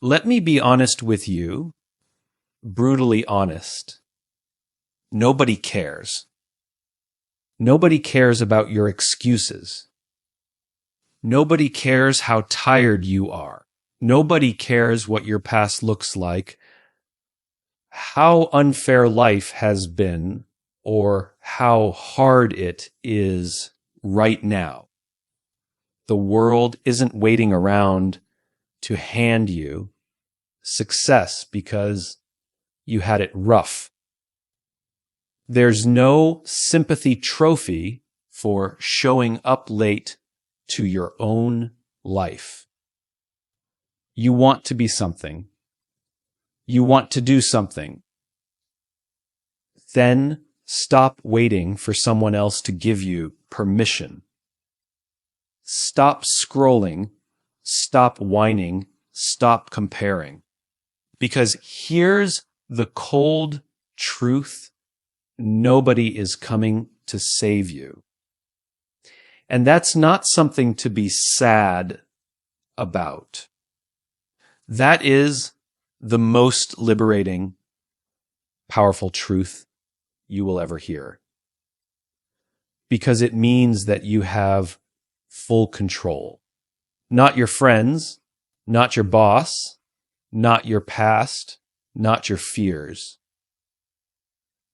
Let me be honest with you, brutally honest. Nobody cares. Nobody cares about your excuses. Nobody cares how tired you are. Nobody cares what your past looks like, how unfair life has been, or how hard it is right now. The world isn't waiting around to hand you success because you had it rough. There's no sympathy trophy for showing up late to your own life. You want to be something. You want to do something. Then stop waiting for someone else to give you permission. Stop scrolling. Stop whining. Stop comparing. Because here's the cold truth. Nobody is coming to save you. And that's not something to be sad about. That is the most liberating, powerful truth you will ever hear. Because it means that you have full control. Not your friends, not your boss, not your past, not your fears.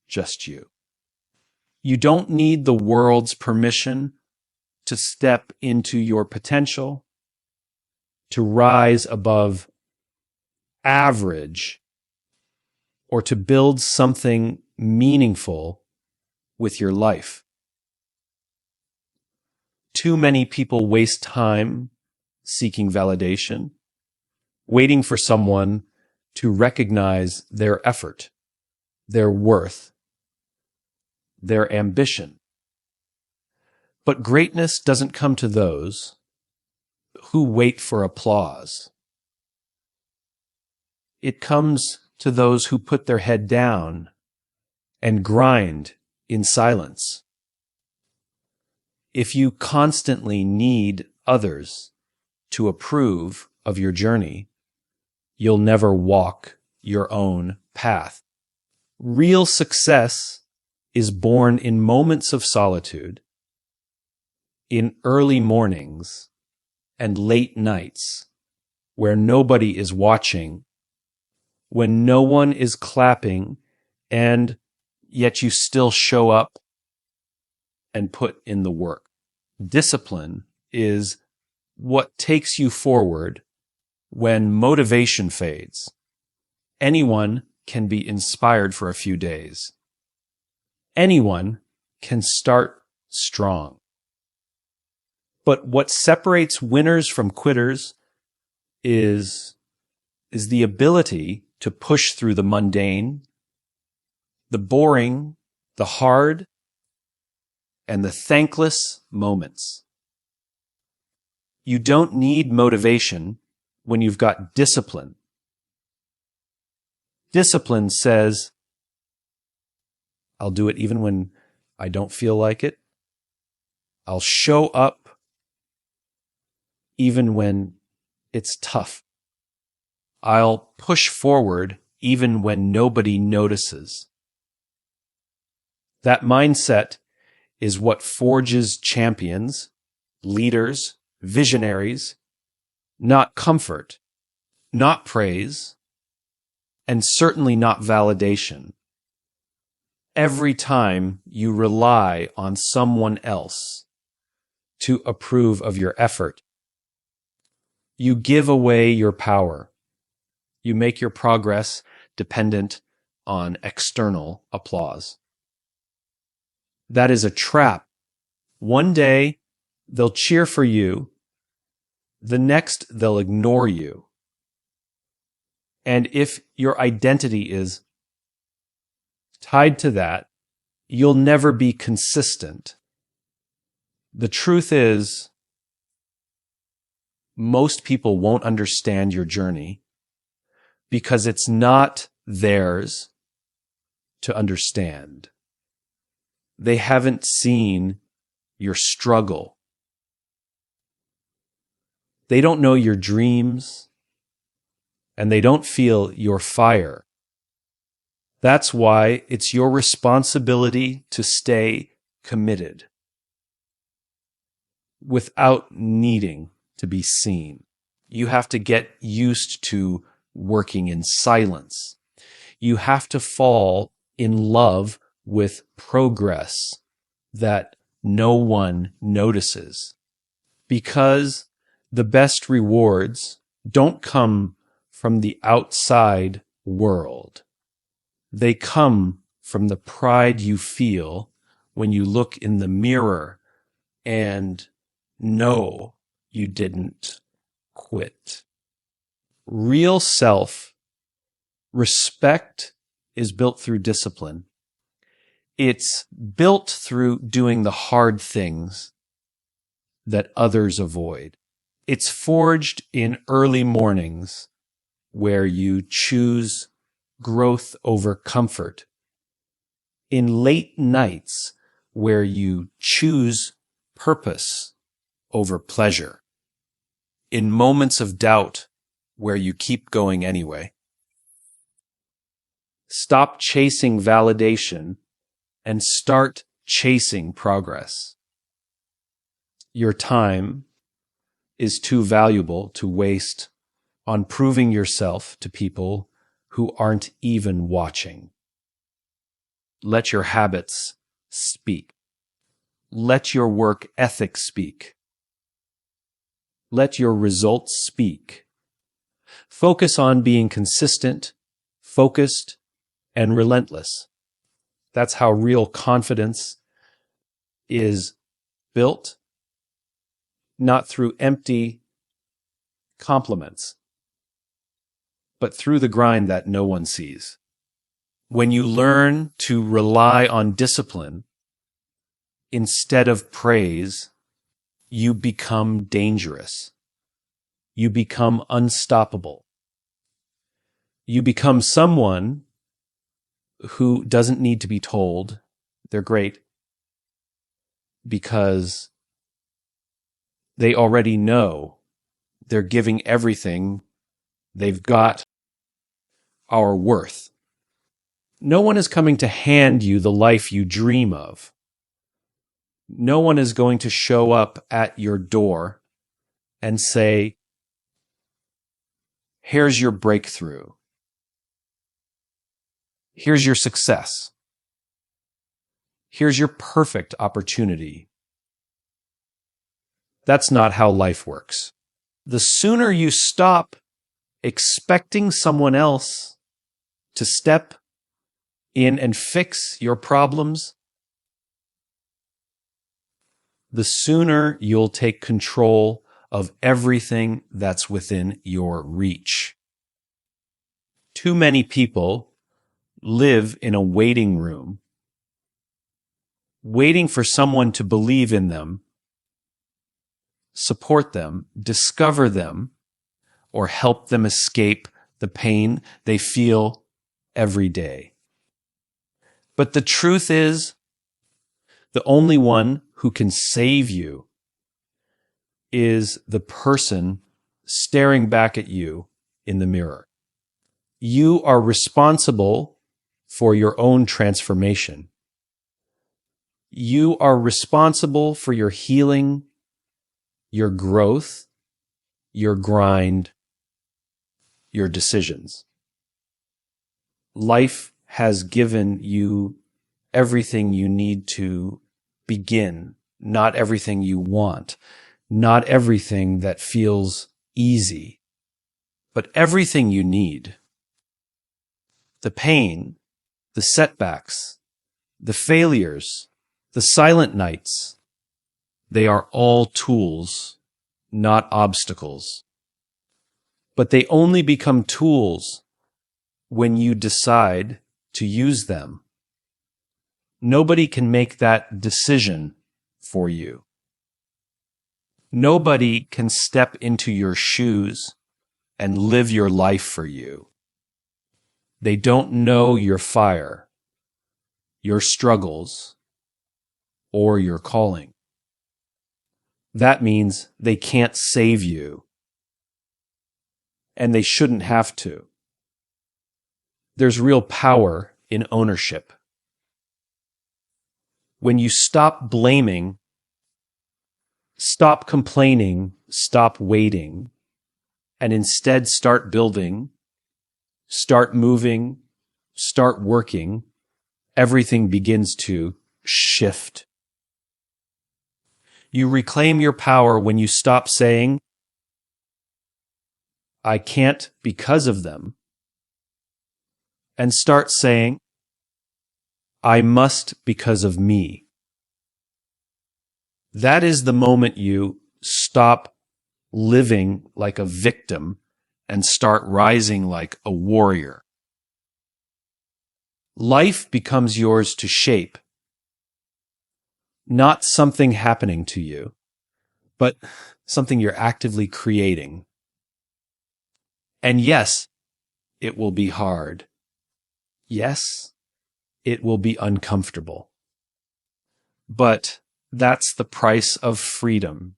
Just you. You don't need the world's permission to step into your potential, to rise above average, or to build something meaningful with your life. Too many people waste time seeking validation, waiting for someone to recognize their effort, their worth, their ambition. But greatness doesn't come to those who wait for applause. It comes to those who put their head down and grind in silence. If you constantly need others to approve of your journey, you'll never walk your own path. Real success is born in moments of solitude, in early mornings and late nights, where nobody is watching, when no one is clapping, and yet you still show up and put in the work. Discipline is what takes you forward when motivation fades. Anyone can be inspired for a few days. Anyone can start strong. But what separates winners from quitters is the ability to push through the mundane, the boring, the hard, and the thankless moments. You don't need motivation when you've got discipline. Discipline says, I'll do it even when I don't feel like it. I'll show up even when it's tough. I'll push forward even when nobody notices. That mindset is what forges champions, leaders, visionaries, not comfort, not praise, and certainly not validation. Every time you rely on someone else to approve of your effort, you give away your power. You make your progress dependent on external applause. That is a trap. One day, they'll cheer for you. The next, they'll ignore you. And if your identity is tied to that, you'll never be consistent. The truth is, most people won't understand your journey because it's not theirs to understand. They haven't seen your struggle. They don't know your dreams and they don't feel your fire. That's why it's your responsibility to stay committed without needing to be seen. You have to get used to working in silence. You have to fall in love with progress that no one notices, because the best rewards don't come from the outside world. They come from the pride you feel when you look in the mirror and know you didn't quit. Real self-respect is built through discipline. It's built through doing the hard things that others avoid. It's forged in early mornings where you choose growth over comfort, in late nights where you choose purpose over pleasure, in moments of doubt where you keep going anyway. Stop chasing validation and start chasing progress. Your time is too valuable to waste on proving yourself to people who aren't even watching. Let your habits speak. Let your work ethic speak. Let your results speak. Focus on being consistent, focused, and relentless. That's how real confidence is built, not through empty compliments, but through the grind that no one sees. When you learn to rely on discipline instead of praise, you become dangerous. You become unstoppable. You become someone who doesn't need to be told they're great, because they already know they're giving everything they've got our worth. No one is coming to hand you the life you dream of. No one is going to show up at your door and say, here's your breakthrough. Here's your success. Here's your perfect opportunity. That's not how life works. The sooner you stop expecting someone else to step in and fix your problems, the sooner you'll take control of everything that's within your reach. Too many people live in a waiting room, waiting for someone to believe in them, support them, discover them, or help them escape the pain they feel every day. But the truth is, the only one who can save you is the person staring back at you in the mirror. You are responsible for your own transformation. You are responsible for your healing, your growth, your grind, your decisions. Life has given you everything you need to begin, not everything you want, not everything that feels easy, but everything you need. The pain, the setbacks, the failures, the silent nights, they are all tools, not obstacles. But they only become tools when you decide to use them. Nobody can make that decision for you. Nobody can step into your shoes and live your life for you. They don't know your fire, your struggles, or your calling. That means they can't save you. and they shouldn't have to. There's real power in ownership. When you stop blaming, stop complaining, stop waiting, and instead start building, start moving, start working, everything begins to shift. You reclaim your power when you stop saying, I can't because of them, and start saying, I must because of me. That is the moment you stop living like a victim and start rising like a warrior. Life becomes yours to shape, not something happening to you, but something you're actively creating. And yes, it will be hard. Yes, it will be uncomfortable. But that's the price of freedom,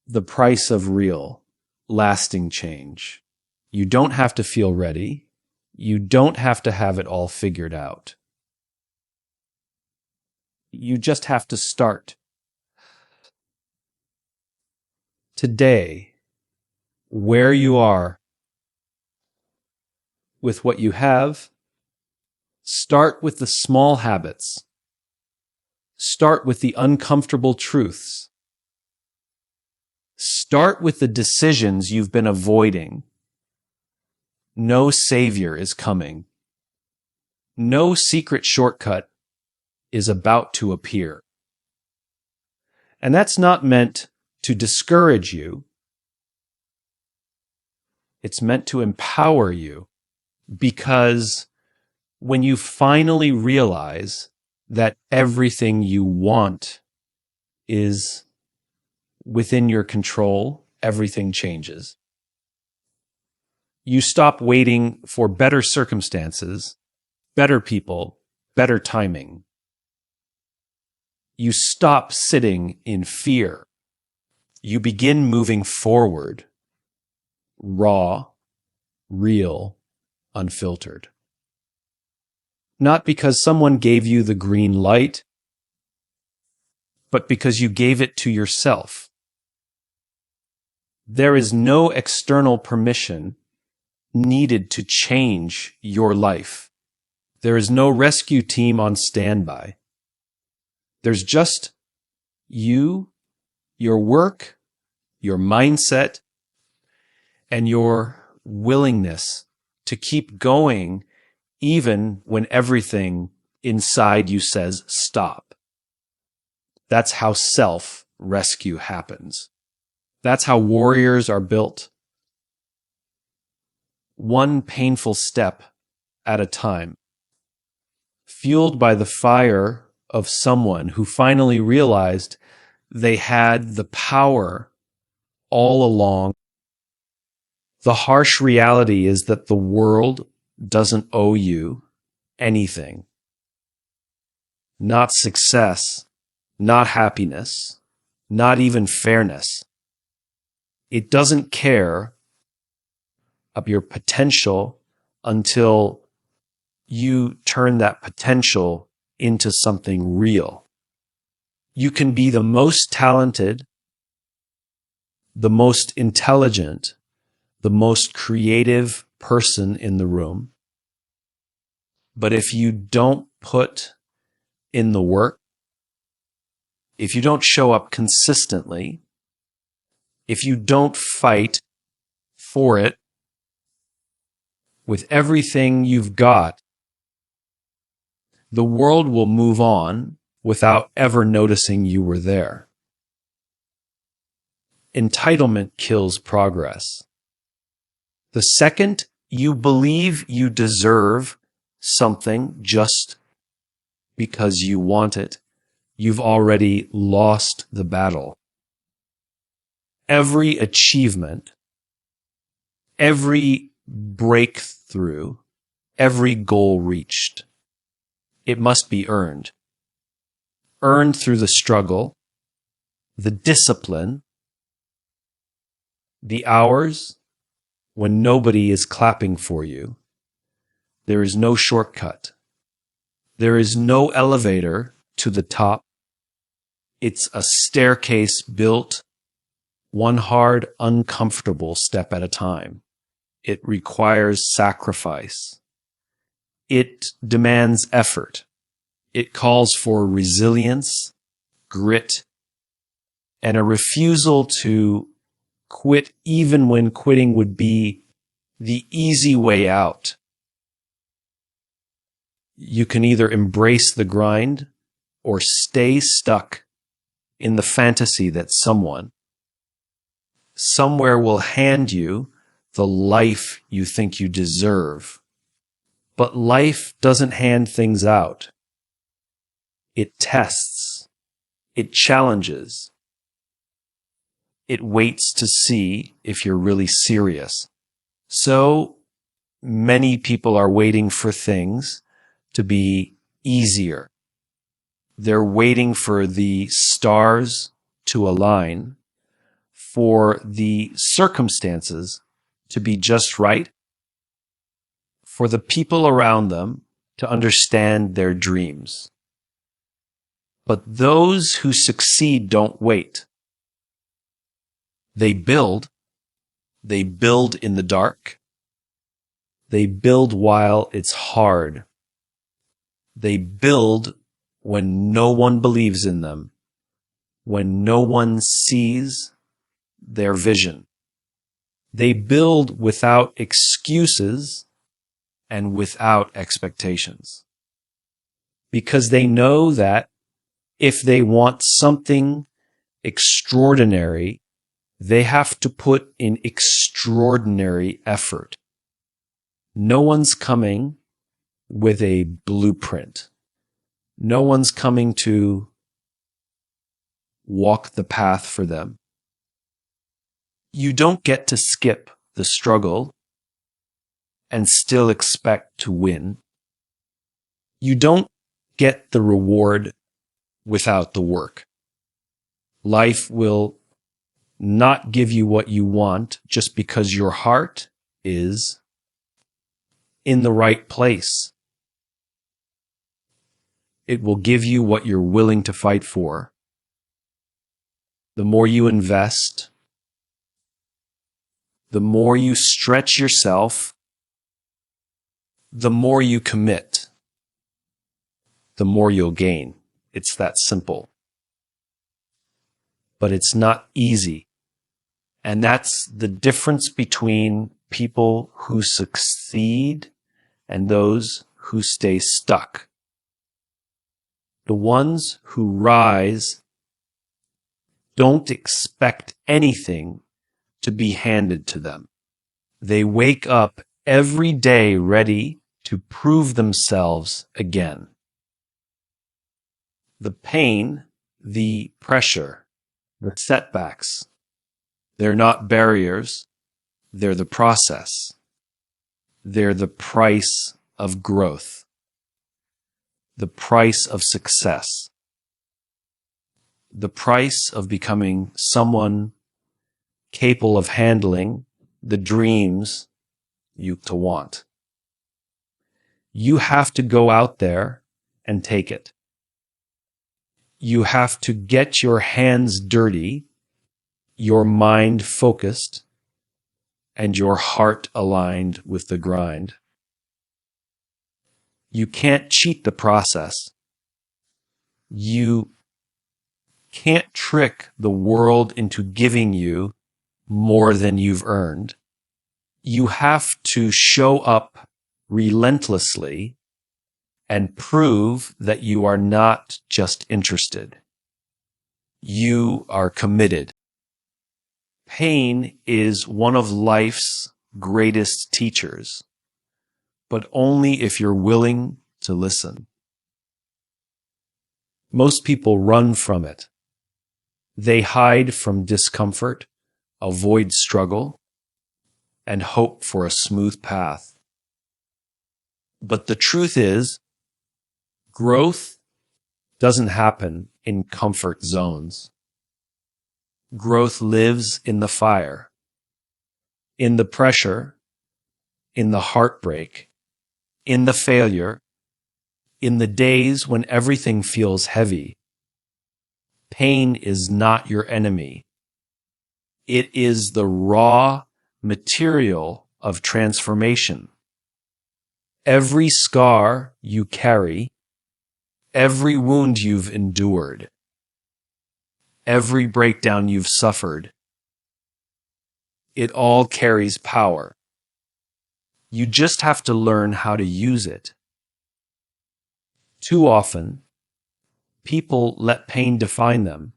the price of real, lasting change. You don't have to feel ready. You don't have to have it all figured out. You just have to start. Today, where you are, with what you have, start with the small habits. Start with the uncomfortable truths. Start with the decisions you've been avoiding. No savior is coming. No secret shortcut is about to appear. And that's not meant to discourage you. It's meant to empower you, because when you finally realize that everything you want is within your control, everything changes. You stop waiting for better circumstances, better people, better timing. You stop sitting in fear. You begin moving forward, raw, real, unfiltered. Not because someone gave you the green light, but because you gave it to yourself. There is no external permission needed to change your life. There is no rescue team on standby. There's just you, your work, your mindset, and your willingness to keep going even when everything inside you says stop. That's how self-rescue happens. That's how warriors are built. One painful step at a time, fueled by the fire of someone who finally realized they had the power all along. The harsh reality is that the world doesn't owe you anything. Not success, not happiness, not even fairness. It doesn't care of your potential until you turn that potential into something real. You can be the most talented, the most intelligent, the most creative person in the room. But if you don't put in the work, if you don't show up consistently, if you don't fight for it with everything you've got, the world will move on without ever noticing you were there. Entitlement kills progress. The second you believe you deserve something just because you want it, you've already lost the battle. Every achievement, every breakthrough, every goal reached, it must be earned. Earned through the struggle, the discipline, the hours, when nobody is clapping for you. There is no shortcut. There is no elevator to the top. It's a staircase built one hard, uncomfortable step at a time. It requires sacrifice. It demands effort. It calls for resilience, grit, and a refusal to quit even when quitting would be the easy way out. You can either embrace the grind or stay stuck in the fantasy that someone, somewhere will hand you the life you think you deserve. But life doesn't hand things out. It tests. It challenges. It waits to see if you're really serious. So many people are waiting for things to be easier. They're waiting for the stars to align, for the circumstances to be just right, for the people around them to understand their dreams. But those who succeed don't wait. They build. They build in the dark. They build while it's hard. They build when no one believes in them, when no one sees their vision. They build without excuses and without expectations, because they know that if they want something extraordinary, they have to put in extraordinary effort. No one's coming with a blueprint. No one's coming to walk the path for them. You don't get to skip the struggle and still expect to win. You don't get the reward without the work. Life will not give you what you want just because your heart is in the right place. It will give you what you're willing to fight for. The more you invest, the more you stretch yourself, the more you commit, the more you'll gain. It's that simple. But it's not easy. And that's the difference between people who succeed and those who stay stuck. The ones who rise don't expect anything to be handed to them. They wake up every day ready to prove themselves again. The pain, the pressure, the setbacks, they're not barriers, they're the process. They're the price of growth, the price of success, the price of becoming someone capable of handling the dreams you want. You have to go out there and take it. You have to get your hands dirty, your mind focused, and your heart aligned with the grind. You can't cheat the process. You can't trick the world into giving you more than you've earned. You have to show up relentlessly and prove that you are not just interested. You are committed. Pain is one of life's greatest teachers, but only if you're willing to listen. Most people run from it. They hide from discomfort, avoid struggle, and hope for a smooth path. But the truth is, growth doesn't happen in comfort zones. Growth lives in the fire. in the pressure, in the heartbreak, in the failure, in the days when everything feels heavy. Pain is not your enemy. It is the raw material of transformation. Every scar you carry, every wound you've endured, every breakdown you've suffered, it all carries power. You just have to learn how to use it. Too often, people let pain define them.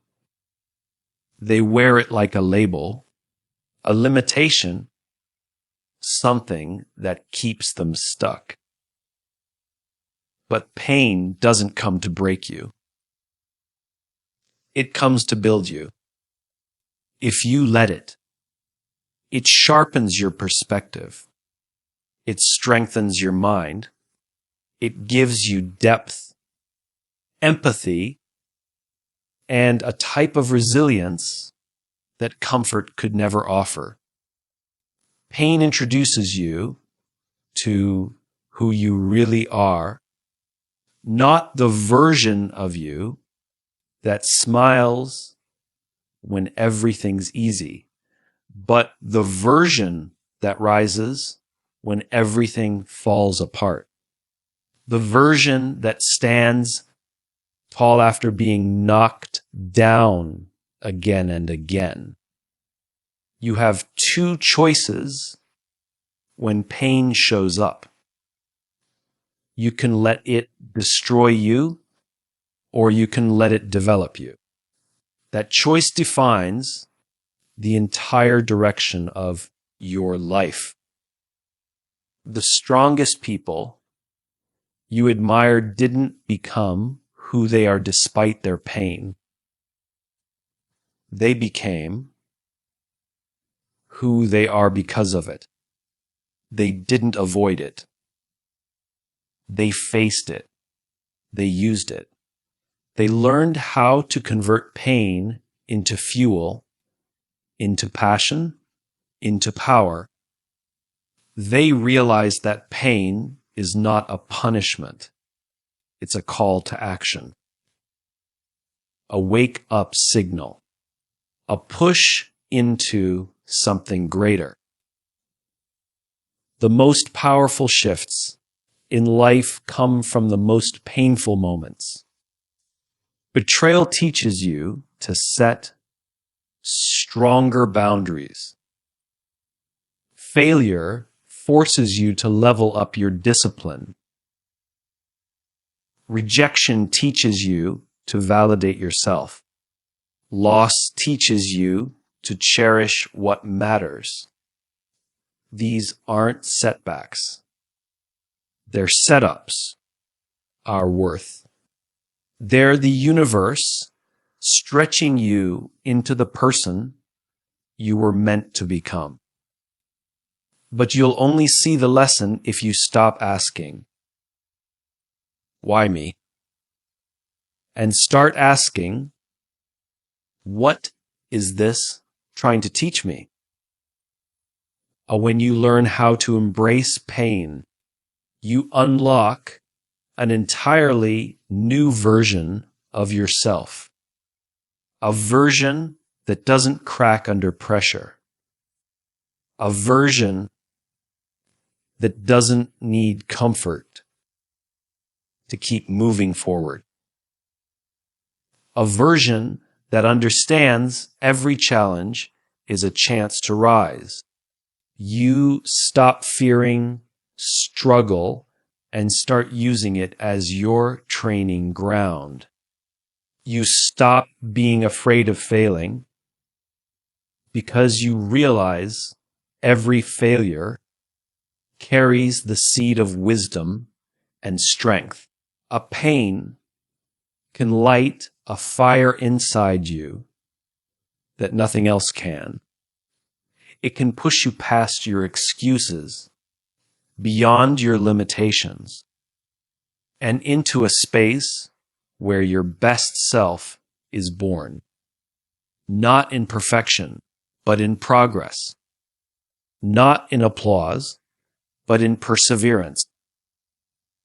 They wear it like a label, a limitation, something that keeps them stuck. But pain doesn't come to break you. It comes to build you. If you let it, it sharpens your perspective. It strengthens your mind. It gives you depth, empathy, and a type of resilience that comfort could never offer. Pain introduces you to who you really are, not the version of you that smiles when everything's easy, but the version that rises when everything falls apart. The version that stands tall after being knocked down again and again. You have two choices when pain shows up. You can let it destroy you, or you can let it develop you. That choice defines the entire direction of your life. The strongest people you admire didn't become who they are despite their pain. They became who they are because of it. They didn't avoid it. They faced it. They used it. They learned how to convert pain into fuel, into passion, into power. They realized that pain is not a punishment. It's a call to action. A wake-up signal. A push into something greater. The most powerful shifts in life come from the most painful moments. Betrayal teaches you to set stronger boundaries. Failure forces you to level up your discipline. Rejection teaches you to validate yourself. Loss teaches you to cherish what matters. These aren't setbacks. They're setups, our worth. They're the universe stretching you into the person you were meant to become. But you'll only see the lesson if you stop asking, why me? And start asking, what is this trying to teach me? When you learn how to embrace pain, you unlock an entirely new version of yourself. A version that doesn't crack under pressure. A version that doesn't need comfort to keep moving forward. A version that understands every challenge is a chance to rise. You stop fearing struggle and start using it as your training ground. You stop being afraid of failing because you realize every failure carries the seed of wisdom and strength. A pain can light a fire inside you that nothing else can. It can push you past your excuses, beyond your limitations, and into a space where your best self is born. Not in perfection, but in progress. not in applause, but in perseverance.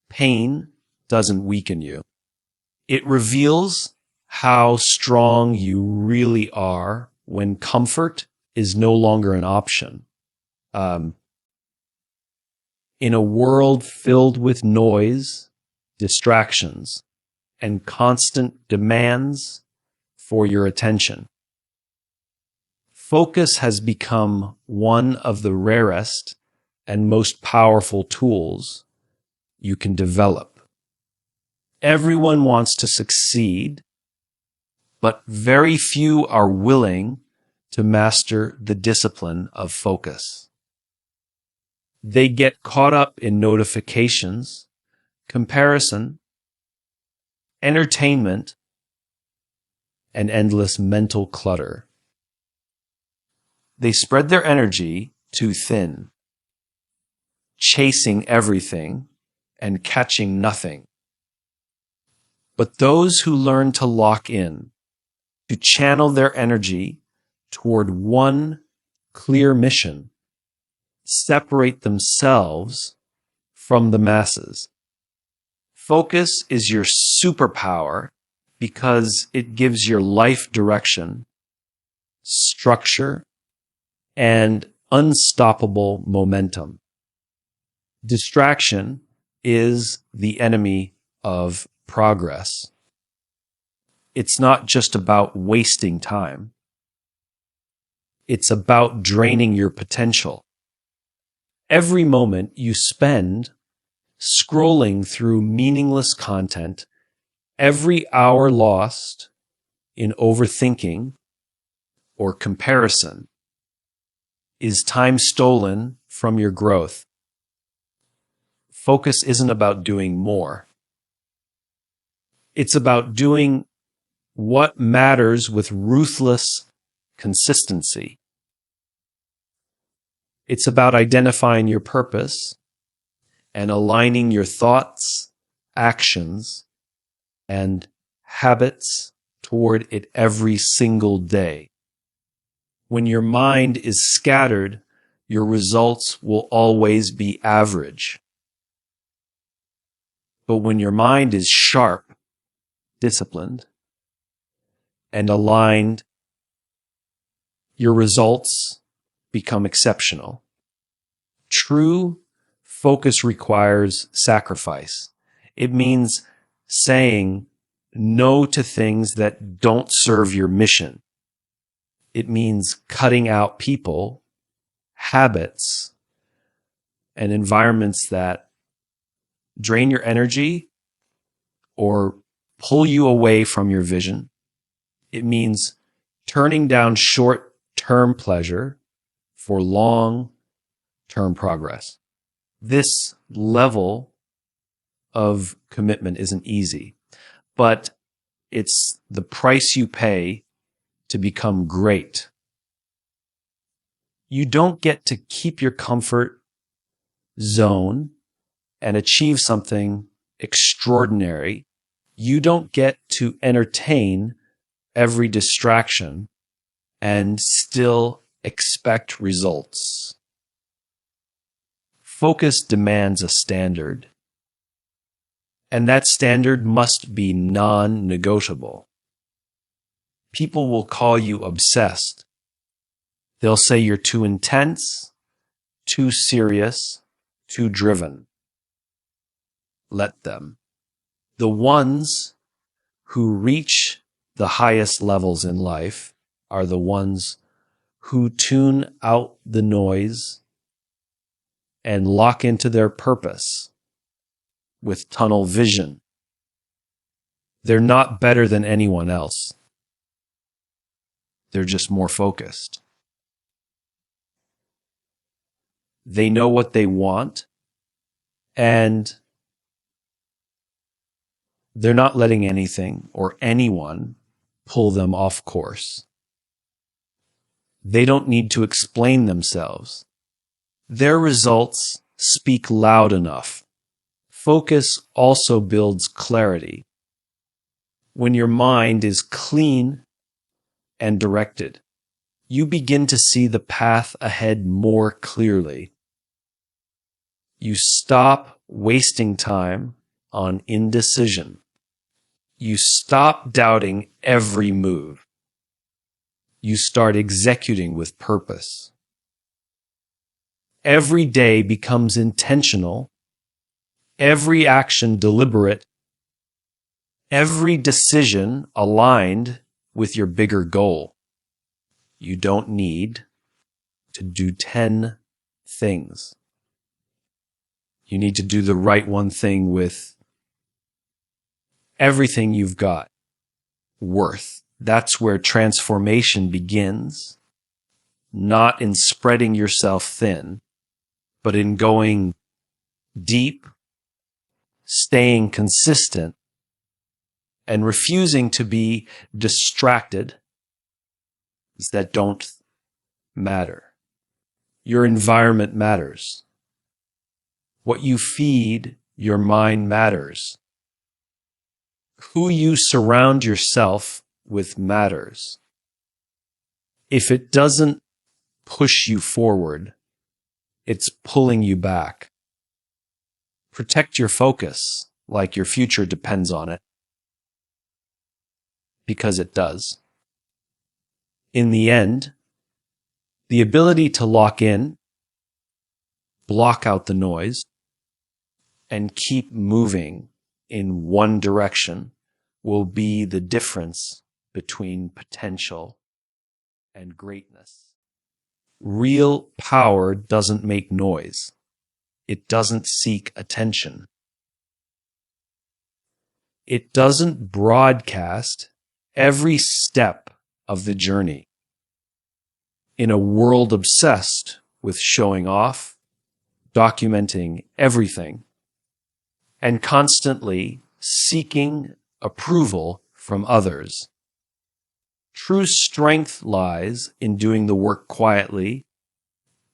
Pain doesn't weaken you. It reveals how strong you really are when comfort is no longer an option. In a world filled with noise, distractions, and constant demands for your attention, focus has become one of the rarest and most powerful tools you can develop. Everyone wants to succeed, but very few are willing to master the discipline of focus. They get caught up in notifications, comparison, entertainment, and endless mental clutter. They spread their energy too thin, chasing everything and catching nothing. But those who learn to lock in, to channel their energy toward one clear mission, separate themselves from the masses. Focus is your superpower because it gives your life direction, structure, and unstoppable momentum. Distraction is the enemy of progress. It's not just about wasting time. It's about draining your potential. Every moment you spend scrolling through meaningless content, every hour lost in overthinking or comparison, is time stolen from your growth. Focus isn't about doing more. It's about doing what matters with ruthless consistency. It's about identifying your purpose and aligning your thoughts, actions, and habits toward it every single day. When your mind is scattered, your results will always be average. But when your mind is sharp, disciplined, and aligned, your results become exceptional. True focus requires sacrifice. It means saying no to things that don't serve your mission. It means cutting out people, habits, and environments that drain your energy or pull you away from your vision. It means turning down short-term pleasure for long-term progress. This level of commitment isn't easy, but it's the price you pay to become great. You don't get to keep your comfort zone and achieve something extraordinary. You don't get to entertain every distraction and still expect results. Focus demands a standard, and that standard must be non-negotiable. People will call you obsessed. They'll say you're too intense, too serious, too driven. Let them. The ones who reach the highest levels in life are the ones who tune out the noise and lock into their purpose with tunnel vision. They're not better than anyone else. They're just more focused. They know what they want, and they're not letting anything or anyone pull them off course. They don't need to explain themselves. Their results speak loud enough. Focus also builds clarity. When your mind is clean and directed, You begin to see the path ahead more clearly. You stop wasting time on indecision. You stop doubting every move. You start executing with purpose. Every day becomes intentional, every action deliberate, every decision aligned with your bigger goal. You don't need to do 10 things. You need to do the right one thing with everything you've got worth. That's where transformation begins, not in spreading yourself thin, but in going deep, staying consistent, and refusing to be distracted that don't matter. Your environment matters. What you feed your mind matters. Who you surround yourself with matters. If it doesn't push you forward, it's pulling you back. Protect your focus like your future depends on it, because it does. In the end, the ability to lock in, block out the noise, and keep moving in one direction will be the difference between potential and greatness. Real power doesn't make noise. It doesn't seek attention. It doesn't broadcast every step of the journey. In a world obsessed with showing off, documenting everything, and constantly seeking approval from others, true strength lies in doing the work quietly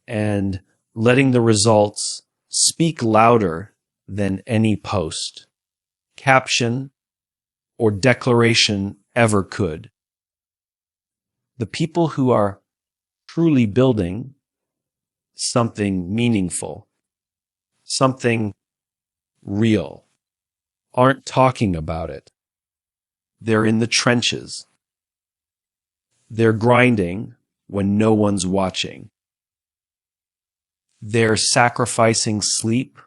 and letting the results speak louder than any post, caption, or declaration ever could. The people who are truly building something meaningful, something real, aren't talking about it. They're in the trenches. They're grinding when no one's watching. They're sacrificing sleep,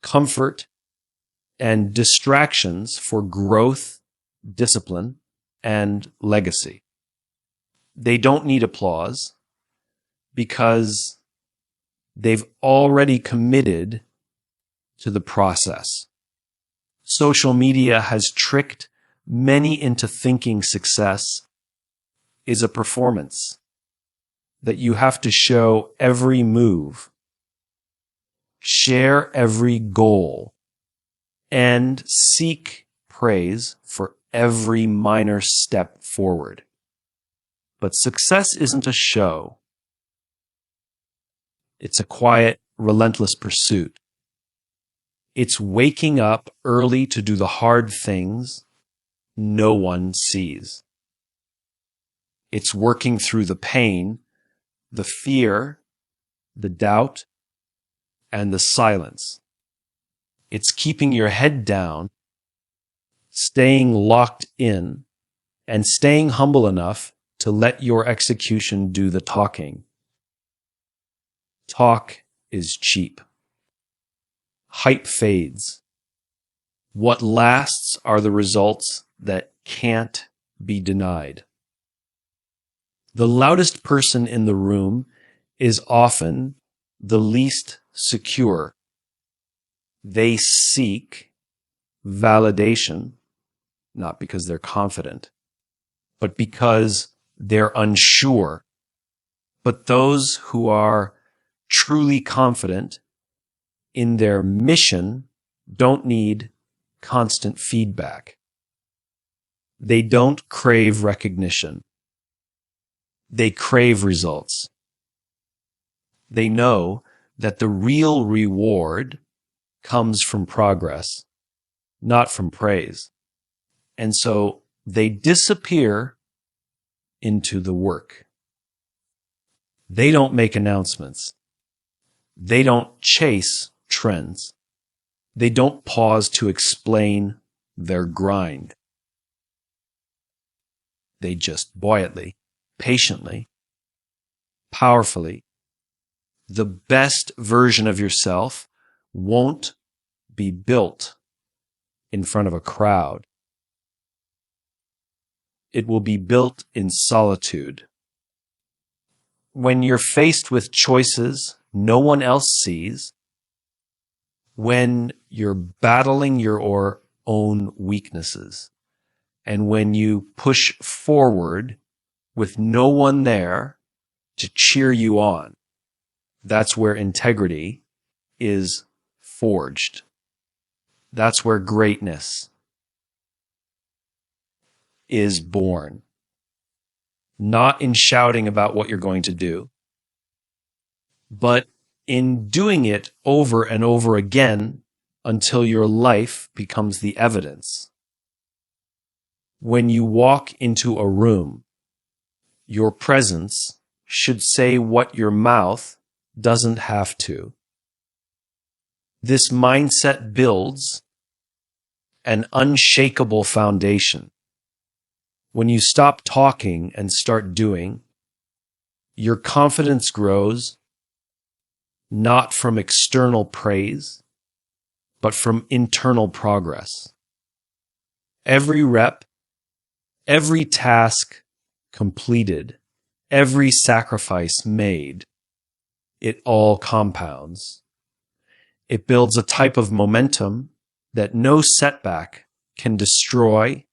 comfort, and distractions for growth, discipline, and legacy. They don't need applause because they've already committed to the process. Social media has tricked many into thinking success is a performance, that you have to show every move, share every goal, and seek praise for every minor step forward. But success isn't a show. It's a quiet, relentless pursuit. It's waking up early to do the hard things no one sees. It's working through the pain, the fear, the doubt, and the silence. It's keeping your head down, staying locked in, and staying humble enough to let your execution do the talking. Talk is cheap. Hype fades. What lasts are the results that can't be denied. The loudest person in the room is often the least secure. They seek validation, not because they're confident, but because they're unsure. But those who are truly confident in their mission don't need constant feedback. They don't crave recognition. They crave results. They know that the real reward comes from progress, not from praise. And so they disappear into the work. They don't make announcements. They don't chase trends. They don't pause to explain their grind. They just buoyantly, patiently, powerfully. The best version of yourself won't be built in front of a crowd. It will be built in solitude. When you're faced with choices no one else sees, when you're battling your own weaknesses, and when you push forward with no one there to cheer you on, that's where integrity is forged. That's where greatness is born. Not in shouting about what you're going to do, but in doing it over and over again until your life becomes the evidence. When you walk into a room, your presence should say what your mouth doesn't have to. This mindset builds an unshakable foundation. When you stop talking and start doing, your confidence grows not from external praise, but from internal progress. Every rep, every task completed, every sacrifice made, it all compounds. It builds a type of momentum that no setback can destroy,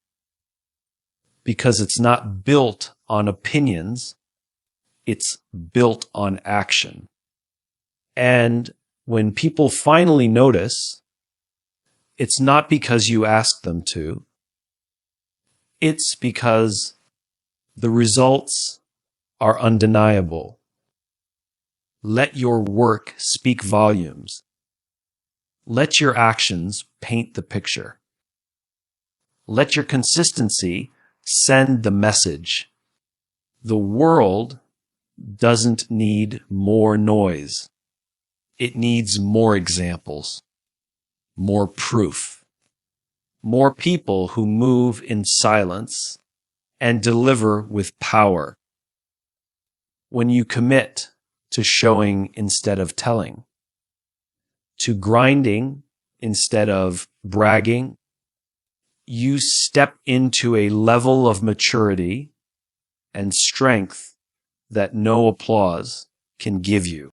because it's not built on opinions, it's built on action. And when people finally notice, it's not because you asked them to, it's because the results are undeniable. Let your work speak volumes. Let your actions paint the picture. Let your consistency send the message. The world doesn't need more noise. It needs more examples, more proof, more people who move in silence and deliver with power. When you commit to showing instead of telling, to grinding instead of bragging, you step into a level of maturity and strength that no applause can give you.